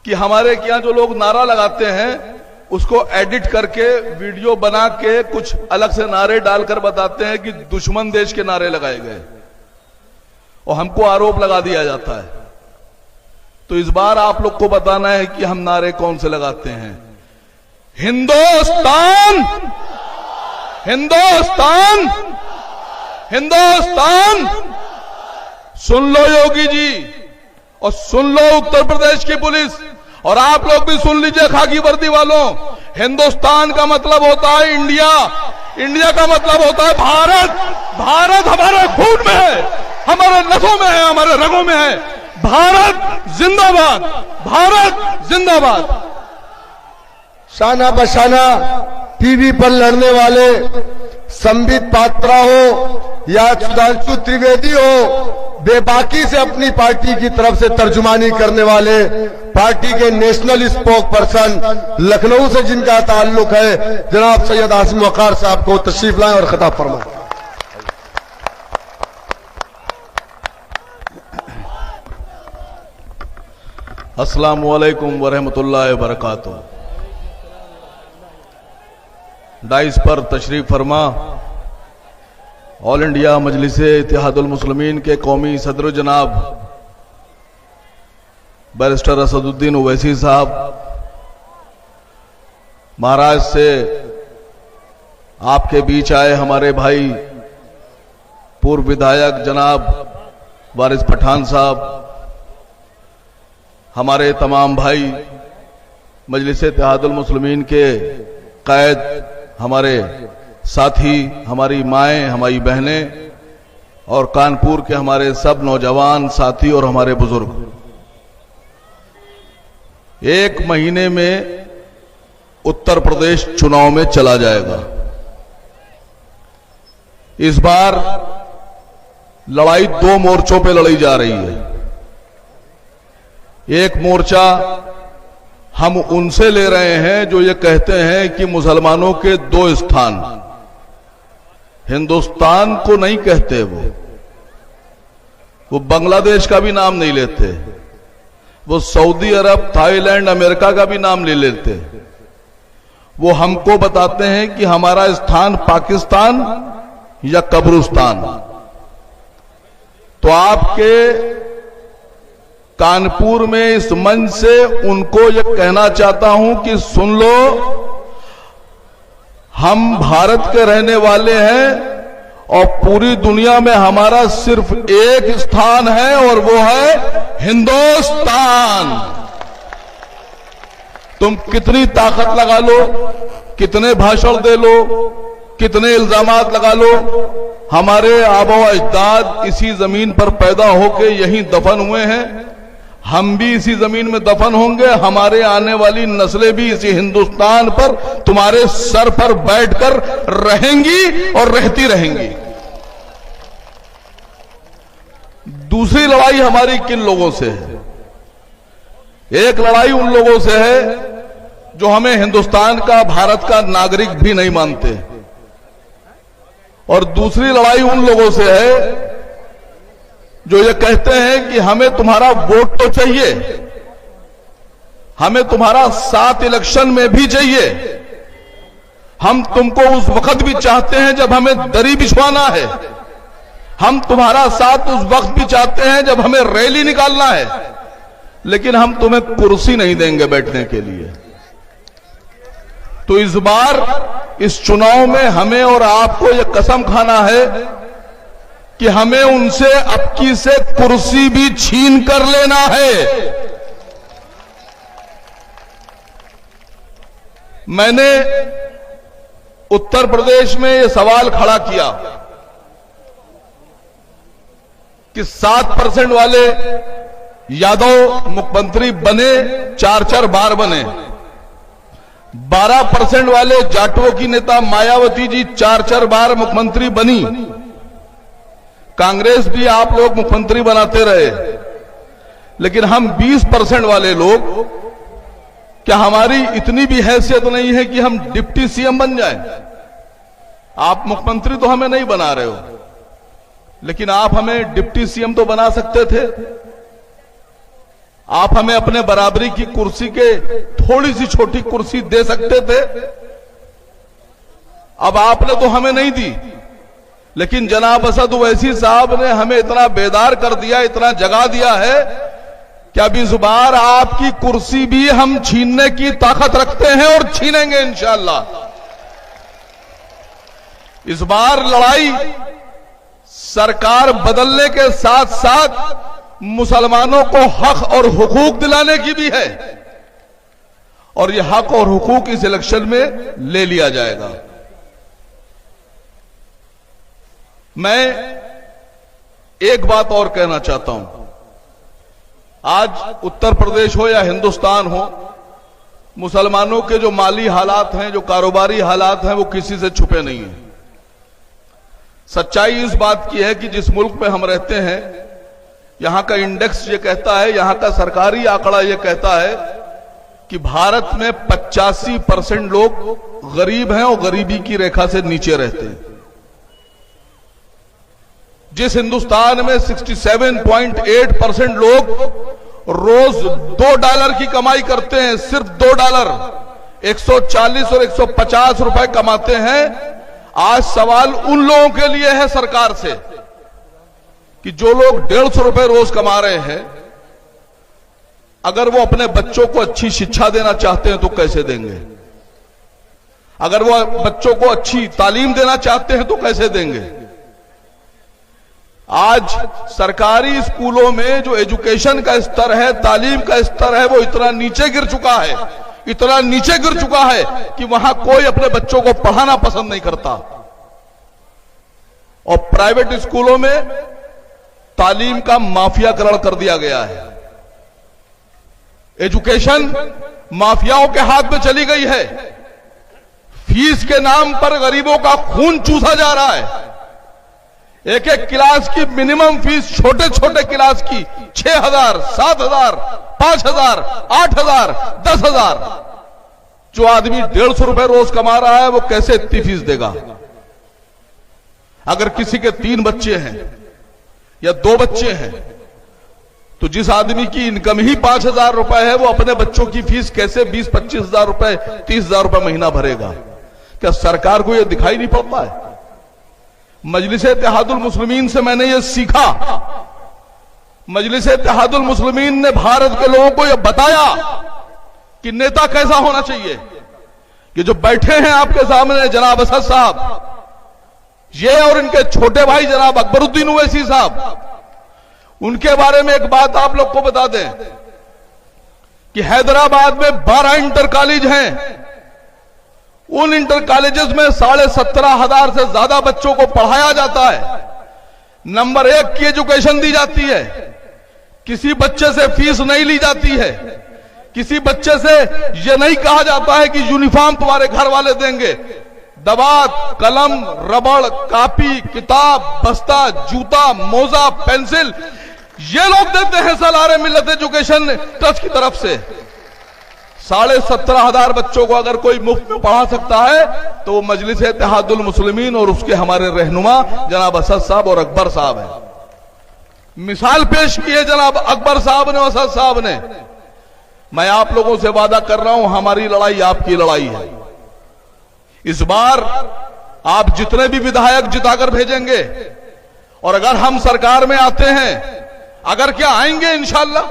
कि हमारे यहाँ जो लोग नारा लगाते हैं उसको एडिट करके वीडियो बना के कुछ अलग से नारे डालकर बताते हैं कि दुश्मन देश के नारे लगाए गए और हमको आरोप लगा दिया जाता है। तो इस बार आप लोग को बताना है कि हम नारे कौन से लगाते हैं। हिंदुस्तान, हिंदुस्तान, हिंदुस्तान। सुन लो योगी जी और सुन लो उत्तर प्रदेश की पुलिस, और आप लोग भी सुन लीजिए खाकी वर्दी वालों। हिंदुस्तान का मतलब होता है इंडिया, इंडिया का मतलब होता है भारत। भारत हमारे खून में है, हमारे नसों में है, हमारे रगों में है। भारत जिंदाबाद, भारत जिंदाबाद। शाना बशाना टीवी पर लड़ने वाले संबित पात्रा हो या सुधांशु त्रिवेदी हो, बेबाकी से अपनी पार्टी की तरफ से तर्जुमानी करने वाले पार्टी के नेशनल स्पोक पर्सन लखनऊ से जिनका ताल्लुक है, जनाब सैयद आसिम वकार साहब को तशरीफ लाएं और खिताब फरमाएं। अस्सलाम वालेकुम वरहमतुल्लाहि वबरकातुहू। डाइस पर तशरीफ फरमा ऑल इंडिया मजलिस इत्तेहादुल मुस्लिमीन के कौमी सदर जनाब बैरिस्टर असदुद्दीन ओवैसी साहब, महाराष्ट्र से आपके बीच आए हमारे भाई पूर्व विधायक जनाब वारिस पठान साहब, हमारे तमाम भाई मजलिस इत्तेहादुल मुस्लिमीन के कायद, हमारे साथी, हमारी माएं, हमारी बहनें और कानपुर के हमारे सब नौजवान साथी और हमारे बुजुर्ग, एक महीने में उत्तर प्रदेश चुनाव में चला जाएगा। इस बार लड़ाई दो मोर्चों पे लड़ी जा रही है। एक मोर्चा हम उनसे ले रहे हैं जो ये कहते हैं कि मुसलमानों के दो स्थान, हिंदुस्तान को नहीं कहते, वो बांग्लादेश का भी नाम नहीं लेते, वो सऊदी अरब, थाईलैंड, अमेरिका का भी नाम ले लेते। वो हमको बताते हैं कि हमारा स्थान पाकिस्तान या कब्रिस्तान। तो आपके कानपुर में इस मंच से उनको यह कहना चाहता हूं कि सुन लो, हम भारत के रहने वाले हैं और पूरी दुनिया में हमारा सिर्फ एक स्थान है और वो है हिंदुस्तान। तुम कितनी ताकत लगा लो, कितने भाषण दे लो, कितने इल्जामात लगा लो, हमारे आबा अजदाद इसी जमीन पर पैदा होके यहीं दफन हुए हैं, हम भी इसी जमीन में दफन होंगे, हमारे आने वाली नस्लें भी इसी हिंदुस्तान पर तुम्हारे सर पर बैठकर रहेंगी और रहती रहेंगी। दूसरी लड़ाई हमारी किन लोगों से है? एक लड़ाई उन लोगों से है जो हमें हिंदुस्तान का, भारत का नागरिक भी नहीं मानते, और दूसरी लड़ाई उन लोगों से है जो ये कहते हैं कि हमें तुम्हारा वोट तो चाहिए, हमें तुम्हारा साथ इलेक्शन में भी चाहिए, हम तुमको उस वक्त भी चाहते हैं जब हमें दरी बिछवाना है, हम तुम्हारा साथ उस वक्त भी चाहते हैं जब हमें रैली निकालना है, लेकिन हम तुम्हें कुर्सी नहीं देंगे बैठने के लिए। तो इस बार इस चुनाव में हमें और आपको यह कसम खाना है कि हमें उनसे अबकी से कुर्सी भी छीन कर लेना है। मैंने उत्तर प्रदेश में यह सवाल खड़ा किया कि 7% वाले यादव मुख्यमंत्री बने, 4 बार बने, 12% वाले जाटवों की नेता मायावती जी 4 बार मुख्यमंत्री बनी, कांग्रेस भी आप लोग मुख्यमंत्री बनाते रहे, लेकिन हम 20% वाले लोग, क्या हमारी इतनी भी हैसियत नहीं है कि हम डिप्टी सीएम बन जाएं? आप मुख्यमंत्री तो हमें नहीं बना रहे हो, लेकिन आप हमें डिप्टी सीएम तो बना सकते थे। आप हमें अपने बराबरी की कुर्सी के थोड़ी सी छोटी कुर्सी दे सकते थे, अब आपने तो हमें नहीं दी, लेकिन जनाब असद ओवैसी साहब ने हमें इतना बेदार कर दिया, इतना जगा दिया है कि अब इस बार आपकी कुर्सी भी हम छीनने की ताकत रखते हैं और छीनेंगे इंशाअल्लाह। इस बार लड़ाई सरकार बदलने के साथ साथ मुसलमानों को हक और हुकूक दिलाने की भी है, और यह हक और हुकूक इस इलेक्शन में ले लिया जाएगा। मैं एक बात और कहना चाहता हूं, आज उत्तर प्रदेश हो या हिंदुस्तान हो, मुसलमानों के जो माली हालात हैं, जो कारोबारी हालात हैं, वो किसी से छुपे नहीं हैं। सच्चाई इस बात की है कि जिस मुल्क में हम रहते हैं, यहां का इंडेक्स ये कहता है, यहां का सरकारी आंकड़ा ये कहता है कि भारत में 85% लोग गरीब हैं और गरीबी की रेखा से नीचे रहते हैं। जिस हिंदुस्तान में 67.8% लोग रोज $2 की कमाई करते हैं, सिर्फ $2, 140 और 150 रुपए कमाते हैं, आज सवाल उन लोगों के लिए है सरकार से कि जो लोग 150 रुपए रोज कमा रहे हैं, अगर वो अपने बच्चों को अच्छी शिक्षा देना चाहते हैं तो कैसे देंगे? अगर वो बच्चों को अच्छी तालीम देना चाहते हैं तो कैसे देंगे? आज सरकारी स्कूलों में जो एजुकेशन का स्तर है, तालीम का स्तर है, वो इतना नीचे गिर चुका है, इतना नीचे गिर चुका है कि वहां कोई अपने बच्चों को पढ़ाना पसंद नहीं करता। और प्राइवेट स्कूलों में तालीम का माफियाकरण कर दिया गया है। एजुकेशन माफियाओं के हाथ में चली गई है। फीस के नाम पर गरीबों का खून चूसा जा रहा है। एक एक क्लास की मिनिमम फीस, छोटे छोटे क्लास की 6,000, 7,000, 5,000, 8,000, 10,000। जो आदमी 150 रुपए रोज कमा रहा है, वो कैसे इतनी फीस देगा? अगर किसी के 3 बच्चे हैं या 2 बच्चे हैं, तो जिस आदमी की इनकम ही 5,000 रुपए है, वो अपने बच्चों की फीस कैसे 20-25 हजार रुपए, 30,000 रुपए महीना भरेगा? क्या सरकार को यह दिखाई नहीं पड़ता है? मजलिस-ए-इत्तेहादुल मुस्लिमीन से मैंने यह सीखा। मजलिस-ए-इत्तेहादुल मुस्लिमीन ने भारत के लोगों को यह बताया कि नेता कैसा होना चाहिए। कि जो बैठे हैं आपके सामने जनाब असद साहब, ये और इनके छोटे भाई जनाब अकबरुद्दीन ओवैसी साहब, उनके बारे में एक बात आप लोग को बता दें कि हैदराबाद में 12 इंटर कॉलेज हैं। उन इंटर कॉलेजेस में 17,500 से ज्यादा बच्चों को पढ़ाया जाता है। नंबर 1 की एजुकेशन दी जाती है। किसी बच्चे से फीस नहीं ली जाती है। किसी बच्चे से यह नहीं कहा जाता है कि यूनिफॉर्म तुम्हारे घर वाले देंगे। दवात, कलम, रबड़, कापी, किताब, बस्ता, जूता, मोजा, पेंसिल, ये लोग देते हैं सलारे मिल्लत एजुकेशन ट्रस्ट की तरफ से। 17,500 बच्चों को अगर कोई मुफ्त में पढ़ा सकता है तो वो मजलिस-ए-इत्तेहादुल मुस्लिमीन और उसके हमारे रहनुमा जनाब असद साहब और अकबर साहब हैं। मिसाल पेश की है जनाब अकबर साहब ने, असद साहब ने। मैं आप लोगों से वादा कर रहा हूं, हमारी लड़ाई आपकी लड़ाई है। इस बार आप जितने भी विधायक जिताकर भेजेंगे, और अगर हम सरकार में आते हैं, अगर क्या आएंगे इंशाअल्लाह,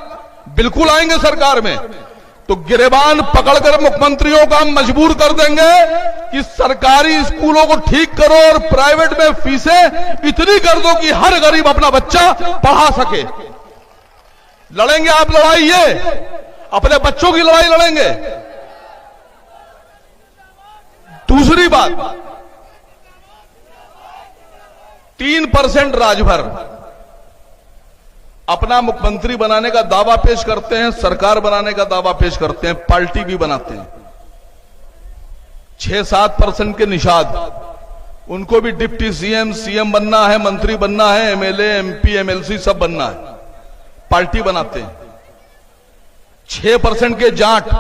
बिल्कुल आएंगे सरकार में, तो गिरेबान पकड़कर मुख्यमंत्रियों को हम मजबूर कर देंगे कि सरकारी स्कूलों को ठीक करो और प्राइवेट में फीसें इतनी कर दो कि हर गरीब अपना बच्चा पढ़ा सके। लड़ेंगे आप लड़ाई, ये अपने बच्चों की लड़ाई लड़ेंगे। दूसरी बात, 3% राजभर अपना मुख्यमंत्री बनाने का दावा पेश करते हैं, सरकार बनाने का दावा पेश करते हैं, पार्टी भी बनाते हैं। 6-7% के निषाद, उनको भी डिप्टी सीएम, सीएम बनना है, मंत्री बनना है, एमएलए, एमपी, एमएलसी सब बनना है, पार्टी बनाते हैं। 6% के जाट,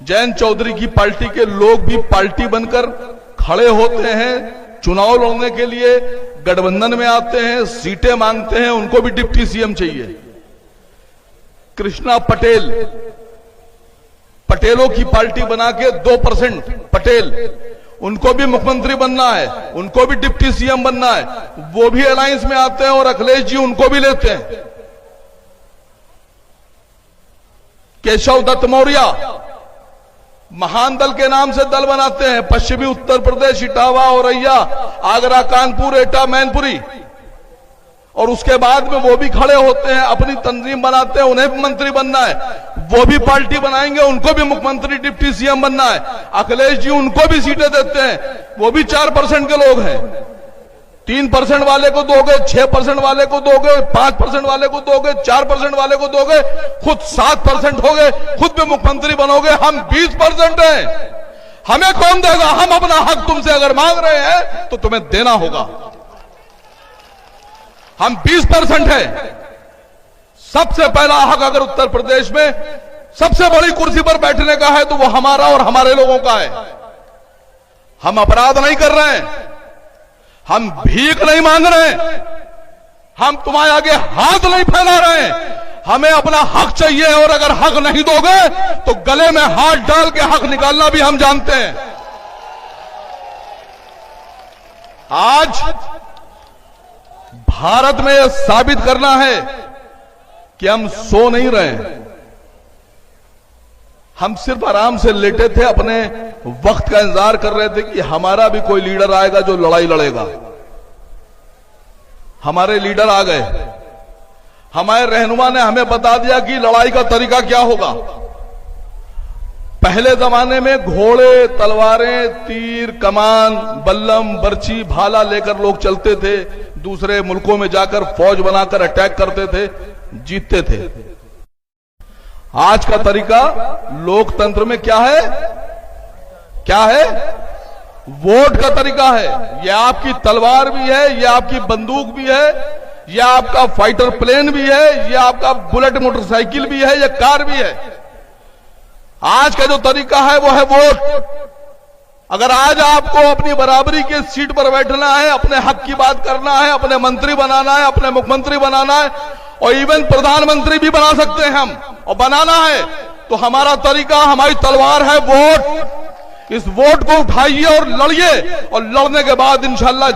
जयंत चौधरी की पार्टी के लोग भी पार्टी बनकर खड़े होते हैं, चुनाव लड़ने के लिए गठबंधन में आते हैं, सीटें मांगते हैं, उनको भी डिप्टी सीएम चाहिए। कृष्णा पटेल, पटेलों की पार्टी बना के 2% पटेल, उनको भी मुख्यमंत्री बनना है, उनको भी डिप्टी सीएम बनना है, वो भी अलायंस में आते हैं और अखिलेश जी उनको भी लेते हैं। केशव दत्त मौर्य महान दल के नाम से दल बनाते हैं, पश्चिमी उत्तर प्रदेश, इटावा, औरैया, आगरा, कानपुर, एटा, मैनपुरी, और उसके बाद में वो भी खड़े होते हैं, अपनी तंजीम बनाते हैं, उन्हें भी मंत्री बनना है, वो भी पार्टी बनाएंगे, उनको भी मुख्यमंत्री डिप्टी सीएम बनना है। अखिलेश जी उनको भी सीटें देते हैं, वो भी 4% के लोग हैं। 3% वाले को दोगे, 6% वाले को दोगे, 5% वाले को दोगे, 4% वाले को दोगे, खुद 7% होगे, खुद भी मुख्यमंत्री बनोगे। हम 20% हैं, हमें कौन देगा? हम अपना हक तुमसे अगर मांग रहे हैं तो तुम्हें देना होगा। हम 20% है। सबसे पहला हक अगर उत्तर प्रदेश में सबसे बड़ी कुर्सी पर बैठने का है तो वो हमारा और हमारे लोगों का है। हम अपराध नहीं कर रहे हैं, हम भीख नहीं मांग रहे हैं, हम तुम्हारे आगे हाथ नहीं फैला रहे हैं। हमें अपना हक चाहिए, और अगर हक नहीं दोगे तो गले में हाथ डाल के हक निकालना भी हम जानते हैं। आज भारत में यह साबित करना है कि हम सो नहीं रहे हैं। हम सिर्फ आराम से लेटे थे, अपने वक्त का इंतजार कर रहे थे कि हमारा भी कोई लीडर आएगा जो लड़ाई लड़ेगा। हमारे लीडर आ गए, हमारे रहनुमा ने हमें बता दिया कि लड़ाई का तरीका क्या होगा। पहले जमाने में घोड़े, तलवारें, तीर, कमान, बल्लम, बर्छी, भाला लेकर लोग चलते थे, दूसरे मुल्कों में जाकर फौज बनाकर अटैक करते थे, जीतते थे। आज का तरीका लोकतंत्र में क्या है? क्या है? वोट का तरीका है। यह आपकी तलवार भी है, यह आपकी बंदूक भी है, यह आपका फाइटर प्लेन भी है, यह आपका बुलेट मोटरसाइकिल भी है, यह कार भी है। आज का जो तरीका है वो है वोट। अगर आज आपको अपनी बराबरी की सीट पर बैठना है, अपने हक की बात करना है, अपने मंत्री बनाना है, अपने मुख्यमंत्री बनाना है, और इवन प्रधानमंत्री भी बना सकते हैं हम, और बनाना है तो हमारा तरीका, हमारी तलवार है वोट। इस वोट को उठाइए और लड़िए, और लड़ने के बाद इंशाअल्लाह